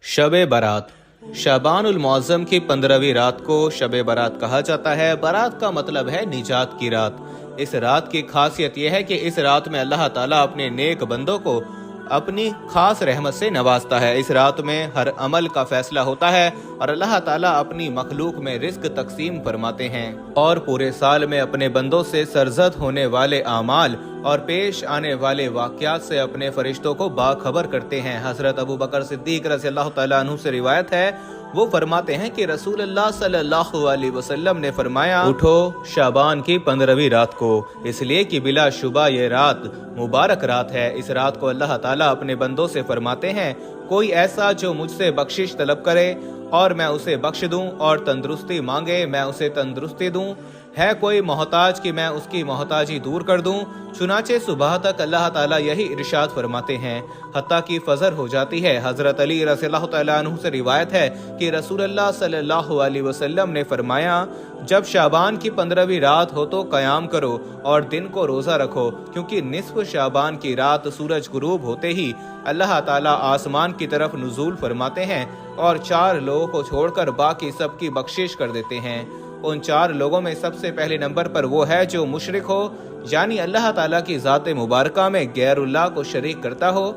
शब बारात शाबानुल मुअज़्ज़म की 15वीं रात को शब बारात कहा जाता है। बारात का मतलब है निजात की रात। इस रात की खासियत यह है कि इस रात में अल्लाह ताला अपने नेक बंदों को अपनी खास रहमत से नवाजता है। इस रात में हर अमल का फैसला होता है और अल्लाह ताला अपनी मखलूक में रिस्क तकसीम फरमाते हैं और पूरे साल में अपने बंदों से सरजद होने वाले आमाल और पेश आने वाले वाक़यात से अपने फरिश्तों को बाखबर करते हैं। हज़रत अबू बकर सिद्दीक़ रज़ियल्लाहु तआला अन्हु से रिवायत है, वो फरमाते हैं कि रसूलुल्लाह सल्लल्लाहु अलैहि वसल्लम ने फरमाया, उठो शाबान की 15वीं रात को, इसलिए कि बिला शुबा ये रात मुबारक रात है। इस रात को अल्लाह ताला अपने बंदों से फरमाते हैं, कोई ऐसा जो मुझसे बख्शिश तलब करे और मैं उसे बख्श दूं, और तंदुरुस्ती मांगे मैं उसे तंदुरुस्ती दूं, है कोई मोहताज कि मैं उसकी मोहताजी दूर कर दूं। चुनाचे सुबह तक अल्लाह ताला यही इरशाद फरमाते हैं, हत्ता की फजर हो जाती है। हजरत अली रज़ियल्लाहु तआला अन्हु से रिवायत है कि रसूलुल्लाह सल्लल्लाहु अलैहि वसल्लम ने फरमाया, जब शाबान की 15वीं रात हो तो क़याम करो और दिन को रोज़ा रखो, क्योंकि निस्फ शाबान की रात सूरज गुरूब होते ही अल्लाह ताला आसमान की तरफ नुज़ूल फरमाते हैं और 4 लोगों को छोड़कर बाकी सबकी बख्शिश कर देते हैं। उन 4 लोगों में सबसे पहले नंबर पर वो है जो मुशरिक हो, यानी अल्लाह ताला की ज़ात मुबारका में गैरुल्लाह को शरीक करता हो।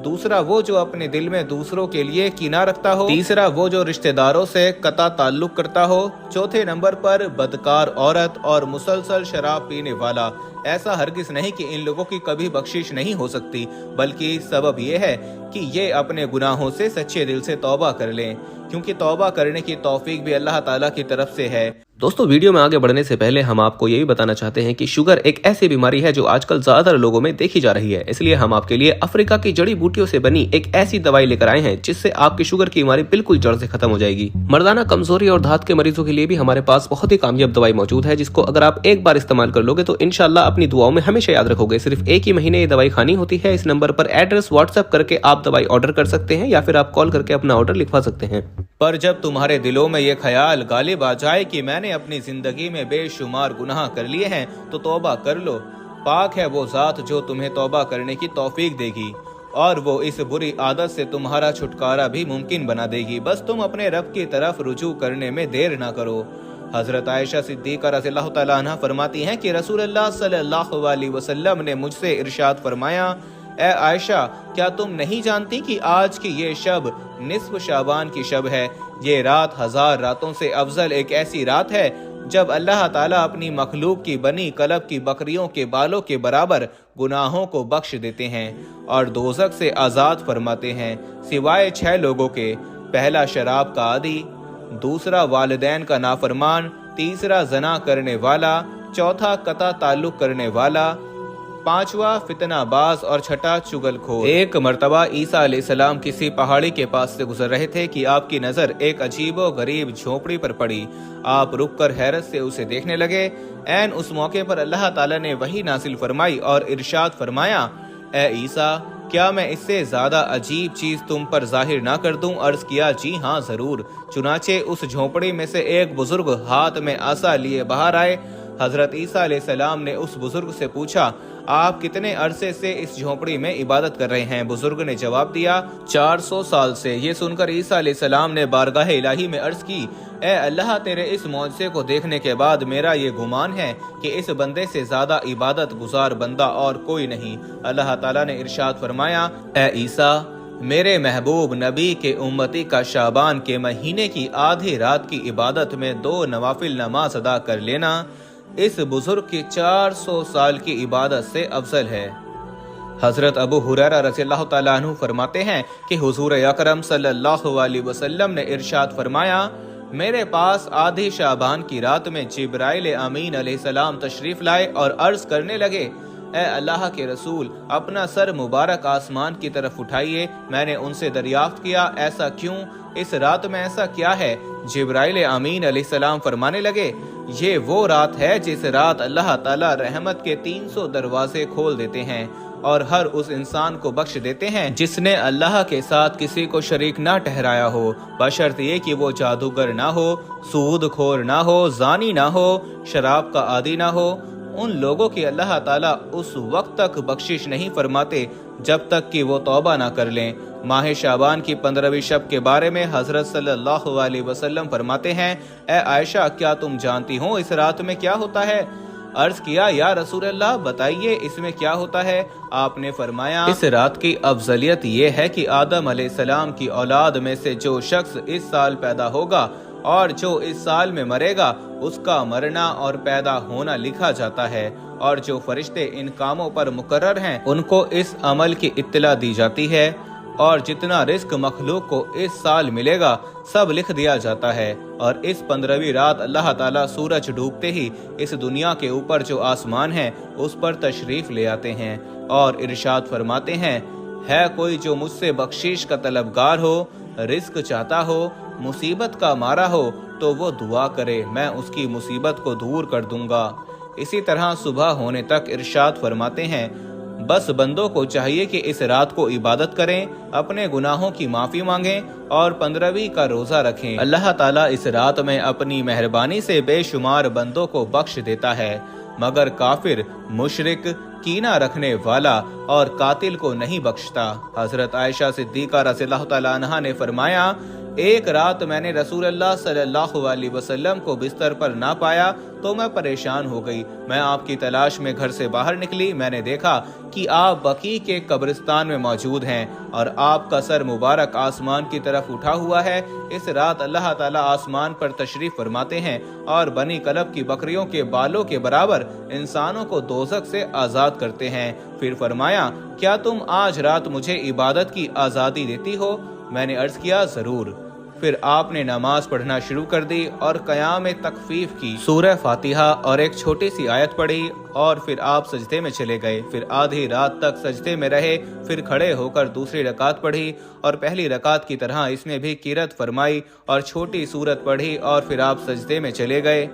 दूसरा वो जो अपने दिल में दूसरों के लिए कीना रखता हो। तीसरा वो जो रिश्तेदारों से कता ताल्लुक करता हो। चौथे नंबर पर बदकार औरत और मुसलसल शराब पीने वाला। ऐसा हरगिज नहीं कि इन लोगों की कभी बख्शिश नहीं हो सकती, बल्कि सबब ये है कि ये अपने गुनाहों से सच्चे दिल से तौबा कर लें, क्योंकि तौबा करने की तौफीक भी अल्लाह ताला की तरफ से है। दोस्तों, वीडियो में आगे बढ़ने से पहले हम आपको यही बताना चाहते हैं कि शुगर एक ऐसी बीमारी है जो आजकल ज्यादातर लोगों में देखी जा रही है। इसलिए हम आपके लिए अफ्रीका की जड़ी बूटियों से बनी एक ऐसी दवाई लेकर आए हैं जिससे आपकी शुगर की बीमारी बिल्कुल जड़ से खत्म हो जाएगी। मर्दाना कमजोरी और धात के मरीजों के लिए भी हमारे पास बहुत ही कामयाब दवाई मौजूद है, जिसको अगर आप एक बार इस्तेमाल कर लोगे तो इंशाल्लाह अपनी दुआओं में हमेशा याद रखोगे। सिर्फ एक ही महीने ये दवाई खानी होती है। इस नंबर पर एड्रेस व्हाट्सएप करके आप दवाई ऑर्डर कर सकते हैं या फिर आप कॉल करके अपना ऑर्डर लिखवा सकते हैं। पर जब तुम्हारे दिलों में ये ख्याल गालिब आ जाए कि मैंने अपनी जिंदगी में बेशुमार गुनाह कर लिए हैं, तो तौबा कर लो। पाक है वो ज़ात जो तुम्हें तौबा करने की तौफीक देगी और वो इस बुरी आदत से तुम्हारा छुटकारा भी मुमकिन बना देगी। बस तुम अपने रब की तरफ रुजू करने में देर ना करो। हजरत आयशा सिद्दीक़ा रज़ियल्लाहु तआला अन्हा फरमाती हैं कि रसूलुल्लाह सल्लल्लाहु अलैहि वसल्लम ने मुझसे इरशाद फरमाया, ए आयशा, क्या तुम नहीं जानती कि आज की ये शब निस्फ शाबान की शब है। ये रात 1000 रातों से अफजल एक ऐसी रात है जब अल्लाह ताला अपनी मखलूक की बनी कलब की बकरियों के बालों के बराबर गुनाहों को बख्श देते हैं और दोज़ख से आज़ाद फरमाते हैं, सिवाय 6 लोगों के। पहला शराब का आदी, दूसरा वालिदैन का नाफरमान, तीसरा जना करने वाला, चौथा कता ताल्लुक करने वाला, 5वां फितनाबाज और छठा चुगलखोर। एक मर्तबा ईसा अलैहिस्सलाम किसी पहाड़ी के पास से गुजर रहे थे कि आपकी नजर एक अजीबो गरीब झोपड़ी पर पड़ी। आप रुककर हैरत से उसे देखने लगे। ऐन उस मौके पर अल्लाह ताला ने वही नासिल फरमाई और इरशाद फरमाया, ए ईसा, क्या मैं इससे ज्यादा अजीब चीज तुम पर जाहिर ना कर दूं? अर्ज किया, जी हाँ जरूर। चुनाचे उस झोपड़ी में से एक बुजुर्ग हाथ में आसा लिए बाहर आए। हजरत ईसा अलैहिस्सलाम ने उस बुजुर्ग से पूछा, आप कितने अरसे से इस झोपड़ी में इबादत कर रहे हैं? बुजुर्ग ने जवाब दिया, 400 साल से। ये सुनकर ईसा अलैहिस्सलाम ने बारगाह इलाही में अर्ज की, ए अल्लाह, तेरे इस मौजज़े को देखने के बाद मेरा ये गुमान है कि इस बंदे से ज्यादा इबादत गुजार बंदा और कोई नहीं। अल्लाह ताला ने इरशाद फरमाया, ए ईसा, मेरे महबूब नबी के उम्मती का शाबान के महीने की आधी रात की इबादत में 2 नवाफिल नमाज अदा कर लेना इस बुजुर्ग की 400 साल की इबादत से अफजल है। हजरत अबू हुरैरा रज़ियल्लाहु तआला अन्हु फरमाते हैं कि हुजूर अकरम सल्लल्लाहु अलैहि वसल्लम ने इरशाद फरमाया, मेरे पास आधी शाबान की रात में जिब्राइल अमीन अलैहिस्सलाम तशरीफ लाए और अर्ज करने लगे, ए अल्लाह के रसूल, अपना सर मुबारक आसमान की तरफ उठाइए। मैंने उनसे दरियाफ्त किया, ऐसा क्यों? इस रात में ऐसा क्या है? जिब्राइल अमीन अलैहिस्सलाम फरमाने लगे, ये वो रात है जिस रात अल्लाह ताला रहमत के 300 दरवाजे खोल देते हैं और हर उस इंसान को बख्श देते हैं जिसने अल्लाह के साथ किसी को शरीक ना ठहराया हो, बशर्त ये कि वो जादूगर ना हो, सूद खोर ना हो, जानी ना हो, शराब का आदी ना हो, उन लोगों की अल्लाह ताला उस वक्त तक बख्शिश नहीं फरमाते जब तक कि वो तौबा ना कर लें। माह शाबान की 15वीं शब के बारे में हजरत सल्लल्लाहु अलैहि वसल्लम फरमाते हैं, ए आयशा, क्या तुम जानती हो इस रात में क्या होता है? अर्ज किया, या रसूल अल्लाह, बताइए इसमें क्या होता है? आपने फरमाया, इस रात की अफजलियत ये है कि आदम अलैहिस्सलाम की औलाद में से जो शख्स इस साल पैदा होगा और जो इस साल में मरेगा, उसका मरना और पैदा होना लिखा जाता है, और जो फरिश्ते इन कामों पर मुकर्रर हैं उनको इस अमल की इत्तला दी जाती है, और जितना रिस्क मखलूक को इस साल मिलेगा सब लिख दिया जाता है। और इस 15वीं रात अल्लाह ताला सूरज डूबते ही इस दुनिया के ऊपर जो आसमान है उस पर तशरीफ ले आते हैं और इरशाद फरमाते हैं, है कोई जो मुझसे बख्शीश का तलबगार हो, रिस्क चाहता हो, मुसीबत का मारा हो, तो वो दुआ करे, मैं उसकी मुसीबत को दूर कर दूंगा। इसी तरह सुबह होने तक इरशाद फरमाते हैं, बस बंदों को चाहिए कि इस रात को इबादत करें, अपने गुनाहों की माफी मांगें और 15वीं का रोजा रखें। अल्लाह ताला इस रात में अपनी मेहरबानी से बेशुमार बंदों को बख्श देता है, मगर काफिर, मुशरिक, कीना रखने वाला और कातिल को नहीं बख्शता। हजरत आयशा सिद्दीका रज़ियल्लाहु तआला अन्हा ने फरमाया, एक रात मैंने रसूल अल्लाह सल्लल्लाहु अलैहि वसल्लम को बिस्तर पर ना पाया तो मैं परेशान हो गई। मैं आपकी तलाश में घर से बाहर निकली। मैंने देखा कि आप बकी के कब्रिस्तान में मौजूद हैं और आपका सर मुबारक आसमान की तरफ उठा हुआ है। इस रात अल्लाह ताला आसमान पर तशरीफ फरमाते हैं और बनी कलब की बकरियों के बालों के बराबर इंसानों को दोज़ख से आजाद करते हैं। फिर फरमाया, क्या तुम आज रात मुझे इबादत की आजादी देती हो? मैंने अर्ज किया, जरूर। फिर आपने नमाज पढ़ना शुरू कर दी और क़याम तकफीफ की सूरह फातिहा और एक छोटी सी आयत पढ़ी और फिर आप सजदे में चले गए। फिर आधी रात तक सजदे में रहे, फिर खड़े होकर दूसरी रकात पढ़ी और पहली रकात की तरह इसमें भी किरत फरमाई और छोटी सूरत पढ़ी और फिर आप सजदे में चले गए।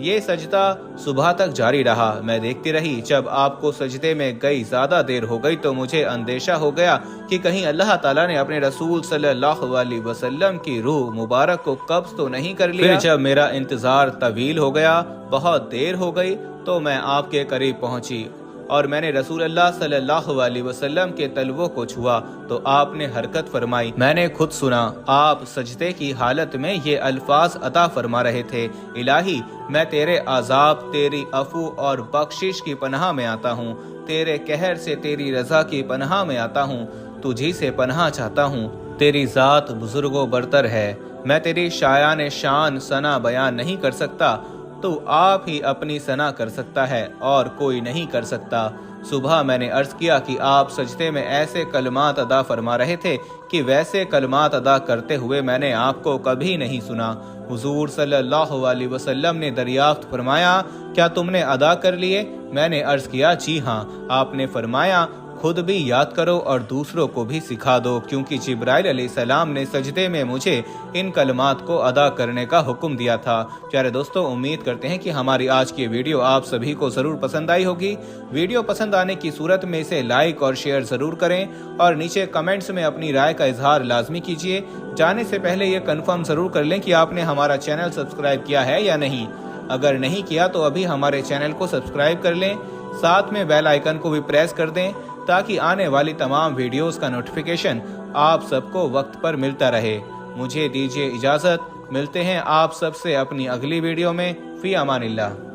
ये सजदा सुबह तक जारी रहा। मैं देखती रही। जब आपको सजदे में गई ज्यादा देर हो गई तो मुझे अंदेशा हो गया कि कहीं अल्लाह ताला ने अपने रसूल सल्लल्लाहु अलैहि वसल्लम की रूह मुबारक को कब्ज तो नहीं कर लिया। फिर जब मेरा इंतजार तवील हो गया, बहुत देर हो गई, तो मैं आपके करीब पहुंची और मैंने रसूल अल्लाह सल्लल्लाहु अलैहि वसल्लम के तलवों को छुआ तो आपने हरकत फरमाई। मैंने खुद सुना, आप सजदे की हालत में ये अल्फाज अता फरमा रहे थे, इलाही, मैं तेरे अजाब, तेरी अफू और बख्शिश की पनाह में आता हूँ, तेरे कहर से तेरी रजा की पनाह में आता हूँ, तुझी से पनाह चाहता हूँ, तेरी जात बुजुर्गो बरतर है, मैं तेरी शायान शान सना बयान नहीं कर सकता, तो आप ही अपनी सना कर सकता है और कोई नहीं कर सकता। सुबह मैंने अर्ज किया कि आप सजदे में ऐसे कलमात अदा फरमा रहे थे कि वैसे कलमात अदा करते हुए मैंने आपको कभी नहीं सुना। हुजूर सल्लल्लाहु अलैहि वसल्लम ने दरियाफ्त फरमाया, क्या तुमने अदा कर लिए? मैंने अर्ज किया, जी हाँ। आपने फरमाया, खुद भी याद करो और दूसरों को भी सिखा दो, क्योंकि जिब्राइल अलैहिस्सलाम ने सजदे में मुझे इन कलमात को अदा करने का हुक्म दिया था। प्यारे दोस्तों, उम्मीद करते हैं कि हमारी आज की वीडियो आप सभी को जरूर पसंद आई होगी। वीडियो पसंद आने की सूरत में इसे लाइक और शेयर जरूर करें और नीचे कमेंट्स में अपनी राय का इजहार लाजमी कीजिए। जाने से पहले ये कंफर्म जरूर कर लें कि आपने हमारा चैनल सब्सक्राइब किया है या नहीं। अगर नहीं किया तो अभी हमारे चैनल को सब्सक्राइब कर लें, साथ में बेल आइकन को भी प्रेस कर दें ताकि आने वाली तमाम वीडियोस का नोटिफिकेशन आप सबको वक्त पर मिलता रहे। मुझे दीजिए इजाजत, मिलते हैं आप सबसे अपनी अगली वीडियो में। फी अमानिल्लाह।